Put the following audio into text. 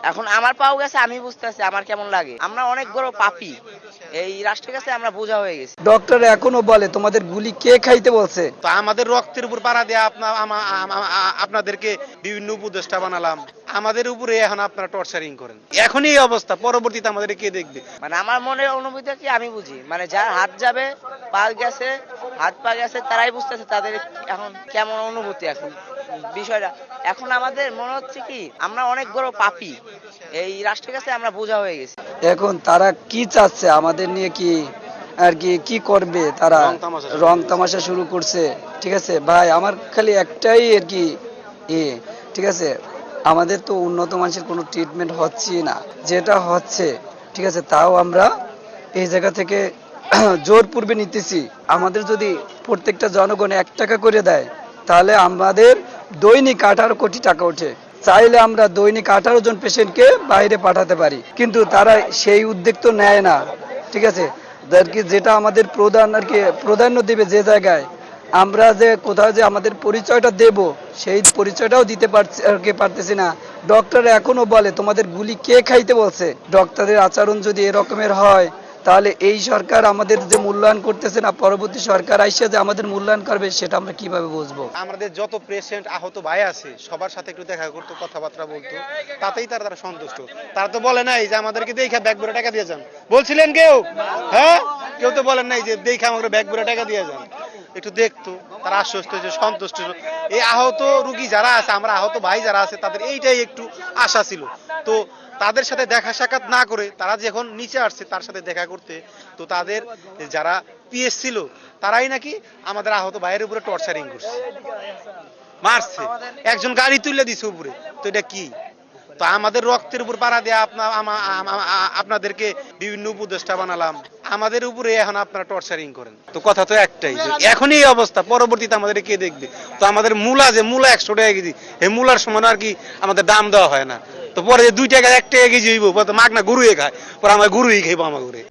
এখন আমার পাও গেছে, আমি বুঝতেছি আমার কেমন লাগে। আমরা অনেক বড় পাপী, এই রাষ্ট্রের কাছে আমরা বোঝা হয়ে গেছি। ডক্টর এখনো বলে তোমাদের গুলি কে খাইতে বলছে? তো আমাদের রক্তের উপর পাড়া দিয়ে আপনাদেরকে বিভিন্ন উপদেষ্টা বানালাম, আমাদের উপরে এখন আপনারা টর্চারিং করেন। এখনই এই অবস্থা, পরবর্তীতে আমাদের কে দেখবে? মানে আমার মনের অনুভূতি কি আমি বুঝি, মানে যার হাত যাবে, পা গেছে, হাত পা গেছে, তারাই বুঝতেছে তাদের এখন কেমন অনুভূতি। এখন বিষয়টা এখন আমাদের মনে হচ্ছে কি আমরা অনেক বড় পাপী, এই রাষ্ট্রের কাছে আমরা বোঝা হয়ে গেছি। এখন তারা কি চাচ্ছে আমাদের নিয়ে, কি আর কি করবে তারা? রং তামাশা শুরু করছে। ঠিক আছে ভাই, আমার খালি একটাই আর কি ঠিক আছে, আমাদের তো উন্নত মানের কোনো ট্রিটমেন্ট হচ্ছে না, যেটা হচ্ছে ঠিক আছে তাও আমরা এই জায়গা থেকে জোর পূর্বে নিতেছি। আমাদের যদি প্রত্যেকটা জনগণ 1 টাকা করে দেয় তাহলে আমাদের দৈনিক 18 কোটি টাকা ওঠে। চাইলে আমরা দৈনিক 18 জন পেশেন্টকে বাইরে পাঠাতে পারি, কিন্তু তারা সেই উদ্যোগ তো নেয় না। ঠিক আছে, যেটা আমাদের প্রধান আর কি প্রাধান্য দেবে, যে জায়গায় আমরা যে কোথাও যে আমাদের পরিচয়টা দেব, সেই পরিচয়টাও দিতে পারতেছি না। ডক্টর এখনো বলে তোমাদের গুলি কে খাইতে বলছে? ডক্টরের আচরণ যদি এরকমের হয় তাহলে এই সরকার আমাদের যে মূল্যায়ন করতেছে না, পরবর্তী সরকার আইসে যে আমাদের মূল্যায়ন করবে সেটা আমরা কিভাবে বুঝবো? আমাদের যত পেশেন্ট আহত ভাই আছে সবার সাথে একটু দেখা করতো, কথাবার্তা বলতো, তাতেই তারা সন্তুষ্ট। তারা তো বলে নাই যে আমাদেরকে দেখে ব্যাগ ভরে টাকা দিয়ে যান, বলছিলেন কেউ? হ্যাঁ, কেউ তো বলেন নাই যে দেখে আমাকে ব্যাগ ভরে টাকা দিয়ে যান। একটু দেখতো, তারা আশ্বস্ত হয়েছে, সন্তুষ্ট। এই আহত রুগী যারা আছে, আমরা আহত ভাই যারা আছে, তাদের এইটাই একটু আশা ছিল। তো তাদের সাথে দেখা সাক্ষাৎ না করে তারা যখন নিচে আসছে তার সাথে দেখা করতে, তো তাদের যারা পিএস ছিল তারাই নাকি আমাদের আহত ভাইয়ের উপরে টর্চারিং করছে, মারছে, একজন গাড়ি তুলে দিছে উপরে। তো এটা কি? তো আমাদের রক্তের উপর পাড়া দিয়ে আপনাদেরকে বিভিন্ন উপদেষ্টা বানালাম, আমাদের উপরে এখন আপনারা টর্চারিং করেন। তো কথা তো একটাই, এখনই এই অবস্থা, পরবর্তীতে আমাদের কে দেখবে? তো আমাদের মূলা 100 টাকা কেজি, এই মূলার সমান আর কি আমাদের দাম দেওয়া হয় না। তো পরে 2 টাকা 1 টাকা কেজি হইব, মাগনা গরুয়ে খায়, পরে আমার গরুই খাইবো আমার ঘরে।